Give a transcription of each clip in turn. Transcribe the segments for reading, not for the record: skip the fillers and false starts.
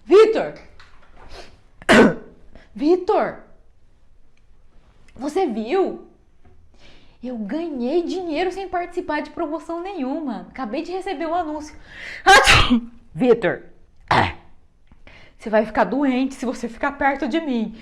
Vitor! Vitor! Você viu? Eu ganhei dinheiro sem participar de promoção nenhuma. Acabei de receber o anúncio. Vitor! Você vai ficar doente se você ficar perto de mim.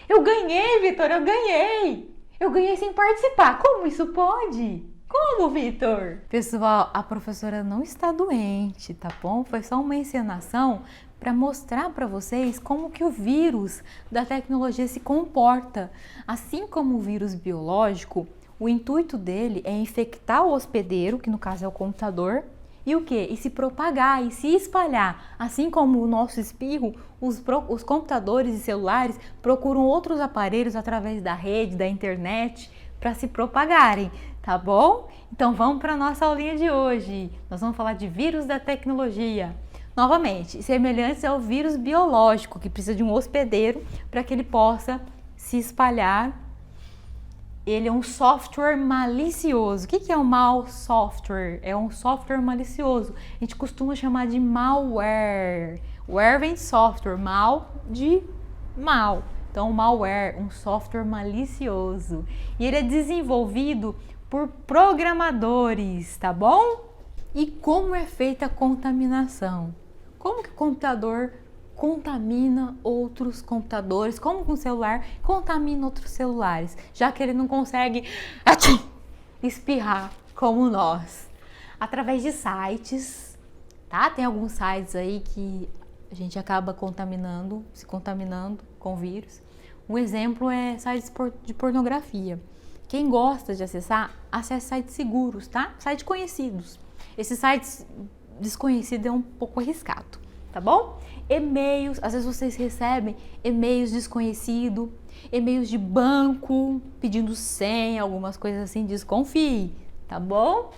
Eu ganhei, Vitor, eu ganhei. Eu ganhei sem participar. Como isso pode? Como, Vitor? Pessoal, a professora não está doente, tá bom? Foi só uma encenação para mostrar para vocês como que o vírus da tecnologia se comporta. Assim como o vírus biológico, o intuito dele é infectar o hospedeiro, que no caso é o computador, e o quê? E se propagar e se espalhar. Assim como o nosso espirro, os computadores e celulares procuram outros aparelhos através da rede, da internet, para se propagarem, tá bom? Então vamos para a nossa aulinha de hoje. Nós vamos falar de vírus da tecnologia. Novamente, semelhantes ao vírus biológico, que precisa de um hospedeiro para que ele possa se espalhar. Ele é um software malicioso. O que é um mau software? É um software malicioso. A gente costuma chamar de malware. Ware vem de software, mal de mal. Então, malware, um software malicioso. E ele é desenvolvido por programadores, tá bom? E como é feita a contaminação? Como que o computador contamina outros computadores? Como que um celular contamina outros celulares? Já que ele não consegue espirrar como nós. Através de sites, tá? Tem alguns sites aí que a gente acaba se contaminando com vírus. Um exemplo é sites de pornografia. Quem gosta de acessar, acesse sites seguros, tá? Sites conhecidos. Esses sites desconhecidos é um pouco arriscado, tá bom? E-mails, às vezes vocês recebem e-mails desconhecidos, e-mails de banco, pedindo senha, algumas coisas assim, desconfie, tá bom?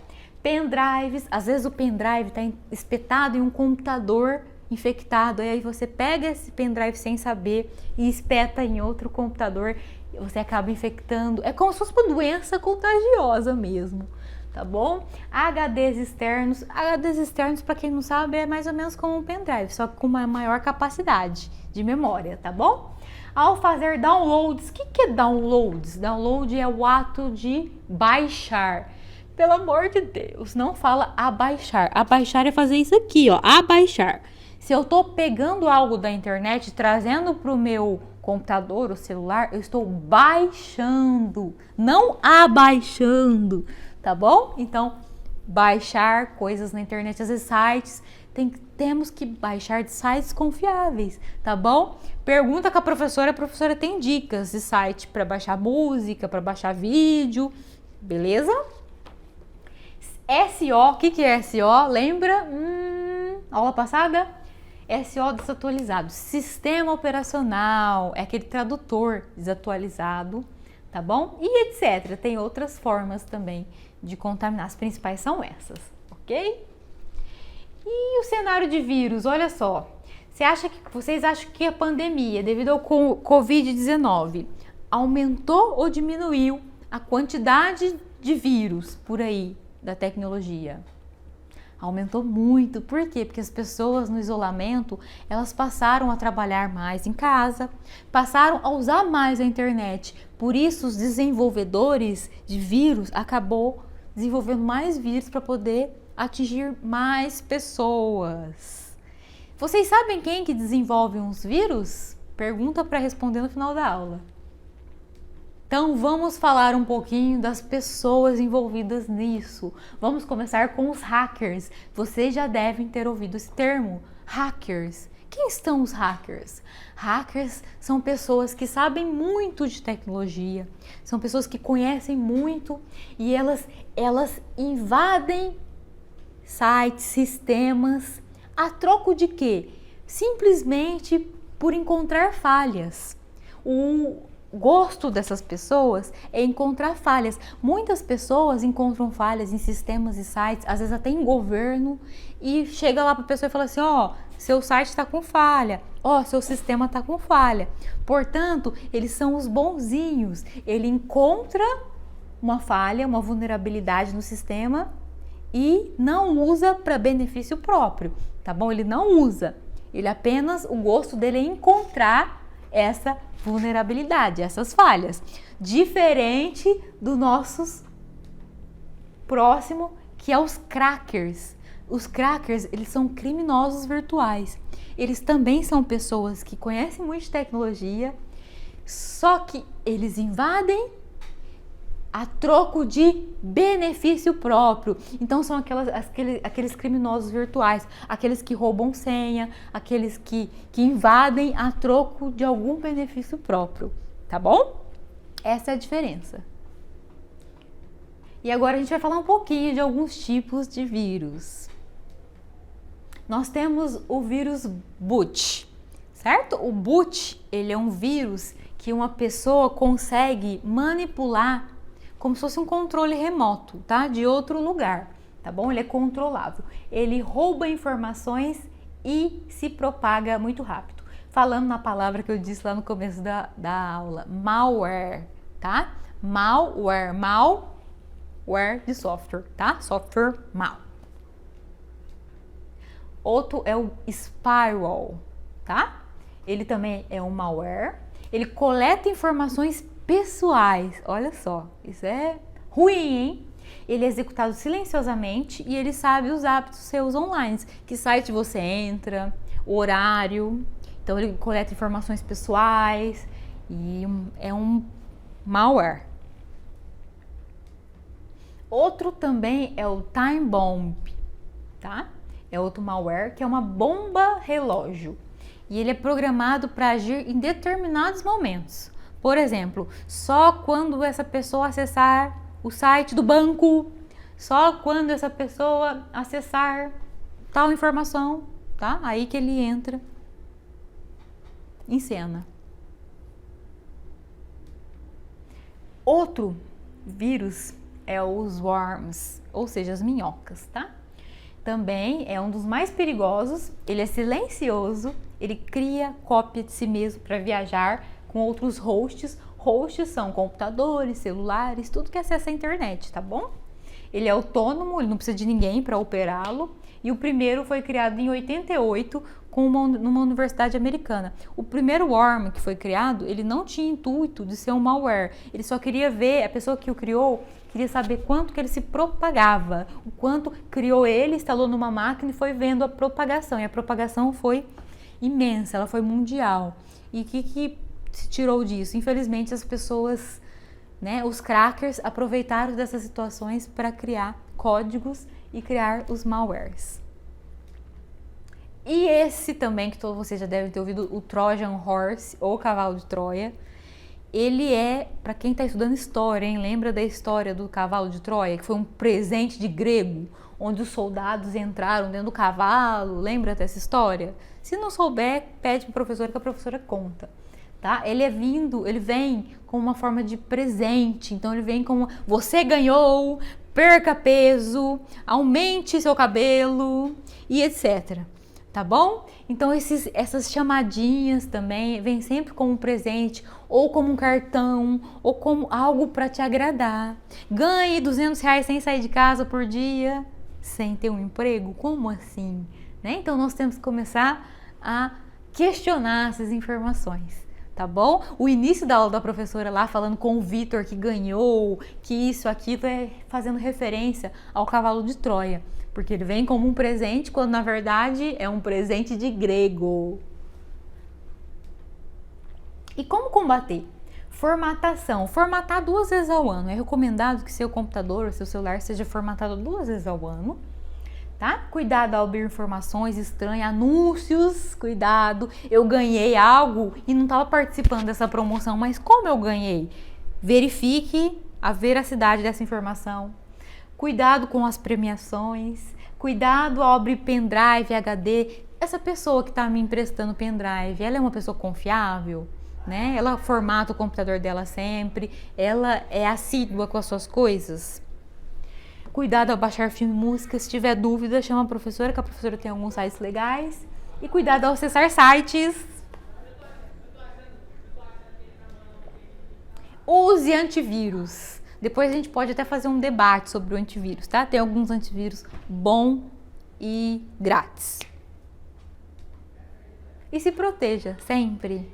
Pendrives, às vezes o pendrive está espetado em um computador infectado, aí você pega esse pendrive sem saber e espeta em outro computador, e você acaba infectando, é como se fosse uma doença contagiosa mesmo. Tá bom? HDs externos, para quem não sabe, é mais ou menos como um pendrive, só que com uma maior capacidade de memória, tá bom? Ao fazer downloads, o que é downloads? Download é o ato de baixar. Pelo amor de Deus, não fala abaixar. Abaixar é fazer isso aqui, ó, abaixar. Se eu tô pegando algo da internet, trazendo pro meu computador, o celular, eu estou baixando, não abaixando. Tá bom? Então, baixar coisas na internet, às vezes sites, temos que baixar de sites confiáveis, tá bom? Pergunta com a professora tem dicas de site para baixar música, para baixar vídeo, beleza? SO, o que é SO? Lembra? Aula passada? SO desatualizado, sistema operacional, é aquele tradutor desatualizado, tá bom? E etc. Tem outras formas também de contaminar. As principais são essas, ok? E o cenário de vírus, olha só. Vocês acham que a pandemia, devido ao Covid-19, aumentou ou diminuiu a quantidade de vírus por aí da tecnologia? Aumentou muito. Por quê? Porque as pessoas no isolamento, elas passaram a trabalhar mais em casa, passaram a usar mais a internet. Por isso, os desenvolvedores de vírus acabou desenvolvendo mais vírus para poder atingir mais pessoas. Vocês sabem quem que desenvolve uns vírus? Pergunta para responder no final da aula. Então vamos falar um pouquinho das pessoas envolvidas nisso. Vamos começar com os hackers. Vocês já devem ter ouvido esse termo, hackers. Quem são os hackers? Hackers são pessoas que sabem muito de tecnologia, são pessoas que conhecem muito e elas invadem sites, sistemas, a troco de quê? Simplesmente por encontrar falhas. O gosto dessas pessoas é encontrar falhas. Muitas pessoas encontram falhas em sistemas e sites, às vezes até em governo, e chega lá para a pessoa e fala assim, ó, seu site está com falha. Ó, seu sistema está com falha. Portanto, eles são os bonzinhos. Ele encontra uma falha, uma vulnerabilidade no sistema e não usa para benefício próprio, tá bom? Ele não usa. Ele apenas, o gosto dele é encontrar essa vulnerabilidade, essas falhas. Diferente do nossos próximo, que é os crackers. Os crackers, eles são criminosos virtuais. Eles também são pessoas que conhecem muito de tecnologia, só que eles invadem a troco de benefício próprio. Então são aqueles criminosos virtuais, aqueles que roubam senha, aqueles que invadem a troco de algum benefício próprio, tá bom? Essa é a diferença. E agora a gente vai falar um pouquinho de alguns tipos de vírus. Nós temos o vírus boot, certo? O boot, ele é um vírus que uma pessoa consegue manipular como se fosse um controle remoto, tá? De outro lugar, tá bom? Ele é controlável. Ele rouba informações e se propaga muito rápido. Falando na palavra que eu disse lá no começo da aula, malware, tá? Malware, malware de software, tá? Software mal. Outro é o spyware, tá? Ele também é um malware. Ele coleta informações pessoais. Olha só, isso é ruim, hein? Ele é executado silenciosamente e ele sabe os hábitos seus online. Que site você entra, o horário. Então ele coleta informações pessoais e é um malware. Outro também é o time bomb, tá? É outro malware que é uma bomba relógio e ele é programado para agir em determinados momentos. Por exemplo, só quando essa pessoa acessar o site do banco, só quando essa pessoa acessar tal informação, tá? Aí que ele entra em cena. Outro vírus é os worms, ou seja, as minhocas, tá? Também é um dos mais perigosos, ele é silencioso, ele cria cópia de si mesmo para viajar com outros hosts. Hosts são computadores, celulares, tudo que acessa a internet, tá bom? Ele é autônomo, ele não precisa de ninguém para operá-lo. E o primeiro foi criado em 88 numa universidade americana. O primeiro worm que foi criado, ele não tinha intuito de ser um malware. Ele só queria ver, a pessoa que o criou queria saber quanto que ele se propagava. O quanto criou ele, instalou numa máquina e foi vendo a propagação. E a propagação foi imensa, ela foi mundial. E o que se tirou disso? Infelizmente as pessoas, né, os crackers aproveitaram dessas situações para criar códigos e criar os malwares. E esse também, que todos vocês já devem ter ouvido, o Trojan Horse, ou cavalo de Troia, ele é, para quem está estudando história, hein? Lembra da história do cavalo de Troia, que foi um presente de grego, onde os soldados entraram dentro do cavalo, lembra dessa história? Se não souber, pede para a professora que a professora conta. Tá? Ele vem com uma forma de presente, então ele vem como você ganhou, perca peso, aumente seu cabelo e etc. Tá bom? Então essas chamadinhas também vêm sempre como um presente, ou como um cartão, ou como algo para te agradar. Ganhe R$200 sem sair de casa por dia, sem ter um emprego? Como assim? Né? Então nós temos que começar a questionar essas informações. Tá bom? O início da aula da professora lá falando com o Vitor que ganhou, que isso, aquilo, é fazendo referência ao cavalo de Troia. Porque ele vem como um presente, quando na verdade é um presente de grego. E como combater? Formatação. Formatar 2 vezes ao ano. É recomendado que seu computador ou seu celular seja formatado 2 vezes ao ano. Tá? Cuidado ao abrir informações estranhas, anúncios, cuidado. Eu ganhei algo e não estava participando dessa promoção, mas como eu ganhei? Verifique a veracidade dessa informação. Cuidado com as premiações. Cuidado ao abrir pendrive, HD. Essa pessoa que está me emprestando pendrive, ela é uma pessoa confiável? Né? Ela formata o computador dela sempre? Ela é assídua com as suas coisas? Cuidado ao baixar filme e música. Se tiver dúvida, chama a professora, que a professora tem alguns sites legais. E cuidado ao acessar sites. Use antivírus. Depois a gente pode até fazer um debate sobre o antivírus, tá? Tem alguns antivírus bom e grátis. E se proteja sempre.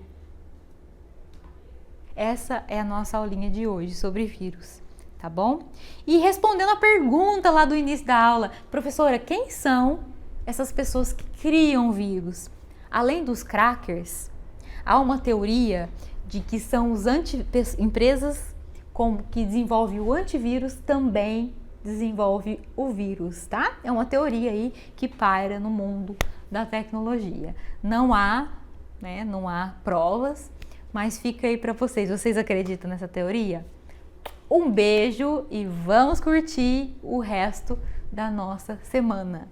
Essa é a nossa aulinha de hoje sobre vírus, tá bom? E respondendo a pergunta lá do início da aula, professora, quem são essas pessoas que criam vírus? Além dos crackers, há uma teoria de que são os empresas que desenvolvem o antivírus também desenvolve o vírus, tá? É uma teoria aí que paira no mundo da tecnologia. Não há provas, mas fica aí para vocês. Vocês acreditam nessa teoria? Um beijo e vamos curtir o resto da nossa semana.